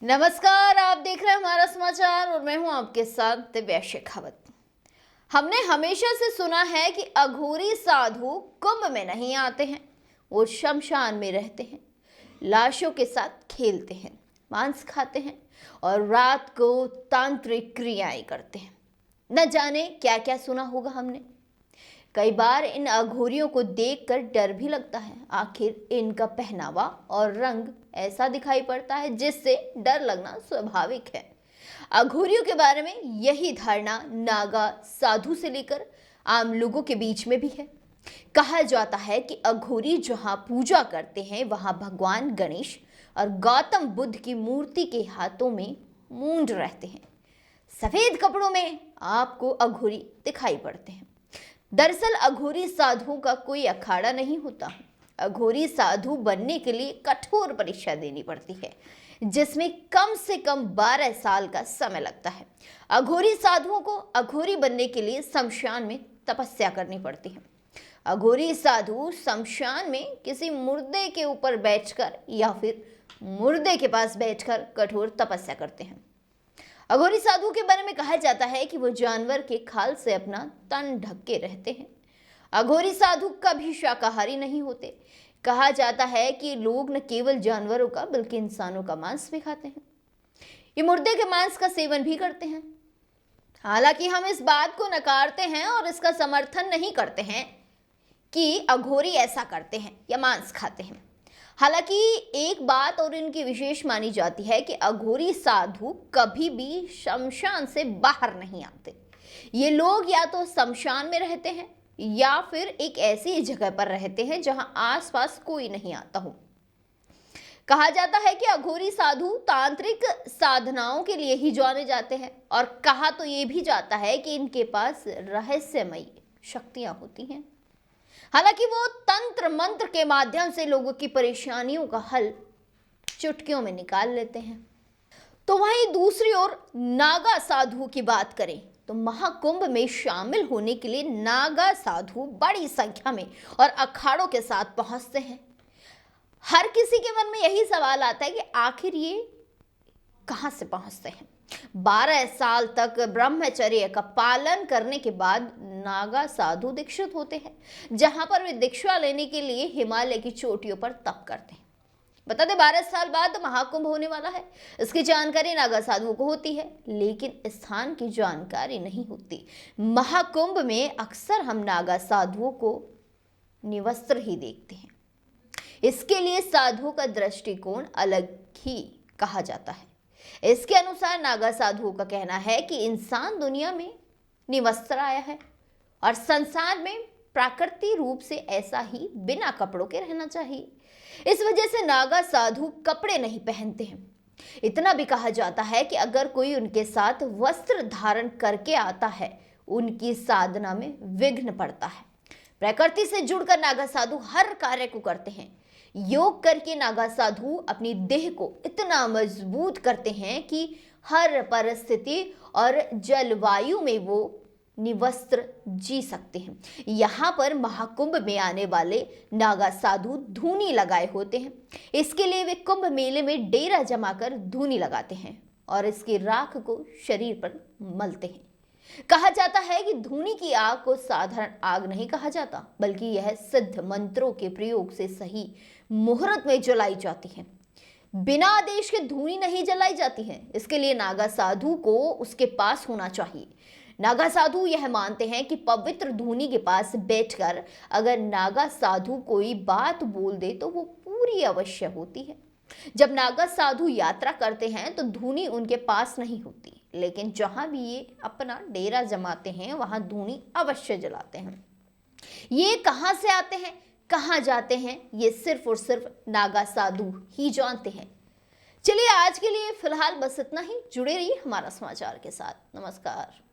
नमस्कार, आप देख रहे हैं हमारा समाचार और मैं हूं आपके साथ दिव्या शेखावत। हमने हमेशा से सुना है कि अघोरी साधु कुंभ में नहीं आते हैं, वो शमशान में रहते हैं, लाशों के साथ खेलते हैं, मांस खाते हैं और रात को तांत्रिक क्रियाएं करते हैं। न जाने क्या क्या सुना होगा हमने। कई बार इन अघोरियों को देखकर डर भी लगता है। आखिर इनका पहनावा और रंग ऐसा दिखाई पड़ता है जिससे डर लगना स्वाभाविक है। अघोरियों के बारे में यही धारणा नागा साधु से लेकर आम लोगों के बीच में भी है। कहा जाता है कि अघोरी जहां पूजा करते हैं वहां भगवान गणेश और गौतम बुद्ध की मूर्ति के हाथों में मूंड रहते हैं। सफेद कपड़ों में आपको अघोरी दिखाई पड़ते हैं। दरअसल अघोरी साधुओं का कोई अखाड़ा नहीं होता। अघोरी साधु बनने के लिए कठोर परीक्षा देनी पड़ती है, जिसमें कम से कम 12 साल का समय लगता है। अघोरी साधुओं को अघोरी बनने के लिए शमशान में तपस्या करनी पड़ती है। अघोरी साधु शमशान में किसी मुर्दे के ऊपर बैठकर या फिर मुर्दे के पास बैठकर कठोर तपस्या करते हैं। अघोरी साधु के बारे में कहा जाता है कि वो जानवर के खाल से अपना तन ढक के रहते हैं। अघोरी साधु कभी शाकाहारी नहीं होते। कहा जाता है कि लोग न केवल जानवरों का बल्कि इंसानों का मांस भी खाते हैं। ये मुर्दे के मांस का सेवन भी करते हैं। हालांकि हम इस बात को नकारते हैं और इसका समर्थन नहीं करते हैं कि अघोरी ऐसा करते हैं या मांस खाते हैं। हालांकि एक बात और इनकी विशेष मानी जाती है कि अघोरी साधु कभी भी शमशान से बाहर नहीं आते। ये लोग या तो शमशान में रहते हैं या फिर एक ऐसी जगह पर रहते हैं जहां आसपास कोई नहीं आता हो। कहा जाता है कि अघोरी साधु तांत्रिक साधनाओं के लिए ही जाने जाते हैं और कहा तो ये भी जाता है कि इनके पास रहस्यमयी शक्तियां होती हैं। हालांकि वो तंत्र मंत्र के माध्यम से लोगों की परेशानियों का हल चुटकियों में निकाल लेते हैं। तो वहीं दूसरी ओर नागा साधुओं की बात करें तो महाकुंभ में शामिल होने के लिए नागा साधु बड़ी संख्या में और अखाड़ों के साथ पहुंचते हैं। हर किसी के मन में यही सवाल आता है कि आखिर ये कहां से पहुंचते हैं। 12 साल तक ब्रह्मचर्य का पालन करने के बाद नागा साधु दीक्षित होते हैं, जहां पर वे दीक्षा लेने के लिए हिमालय की चोटियों पर तप करते हैं। बता दें 12 साल बाद महाकुंभ होने वाला है। इसकी जानकारी नागा साधुओं को होती है, लेकिन स्थान की जानकारी नहीं होती। महाकुंभ में अक्सर हम नागा साधुओं को निवस्त्र ही देखते हैं। इसके लिए साधुओं का दृष्टिकोण अलग ही कहा जाता है। इसके अनुसार नागा साधुओं का कहना है कि इंसान दुनिया में निवस्त्र आया है और संसार में प्राकृतिक रूप से ऐसा ही बिना कपड़ों के रहना चाहिए। इस वजह से नागा साधु कपड़े नहीं पहनते हैं। इतना भी कहा जाता है कि अगर कोई उनके साथ वस्त्र धारण करके आता है, उनकी साधना में विघ्न पड़ता है। प्रकृति से जुड़कर नागा साधु हर कार्य को करते हैं। योग करके नागा साधु अपनी देह को इतना मजबूत करते हैं कि हर परिस्थिति और जलवायु में वो निवस्त्र जी सकते हैं। यहाँ पर महाकुंभ में आने वाले नागा साधु धूनी लगाए होते हैं। इसके लिए वे कुंभ मेले में डेरा जमाकर धूनी लगाते हैं और इसकी राख को शरीर पर मलते हैं। कहा जाता है कि धूनी की आग को साधारण आग नहीं कहा जाता, बल्कि यह सिद्ध मंत्रों के प्रयोग से सही मुहूर्त में जलाई जाती है। बिना आदेश के धूनी नहीं जलाई जाती है। इसके लिए नागा साधु को उसके पास होना चाहिए। नागा साधु यह मानते हैं कि पवित्र धूनी के पास बैठकर अगर नागा साधु कोई बात बोल दे तो वो पूरी अवश्य होती है। जब नागा साधु यात्रा करते हैं तो धूनी उनके पास नहीं होती, लेकिन जहां भी ये अपना डेरा जमाते हैं वहां धूनी अवश्य जलाते हैं। ये कहां से आते हैं, कहां जाते हैं, ये सिर्फ और सिर्फ नागा साधु ही जानते हैं। चलिए आज के लिए फिलहाल बस इतना ही। जुड़े रहिए हमारा समाचार के साथ। नमस्कार।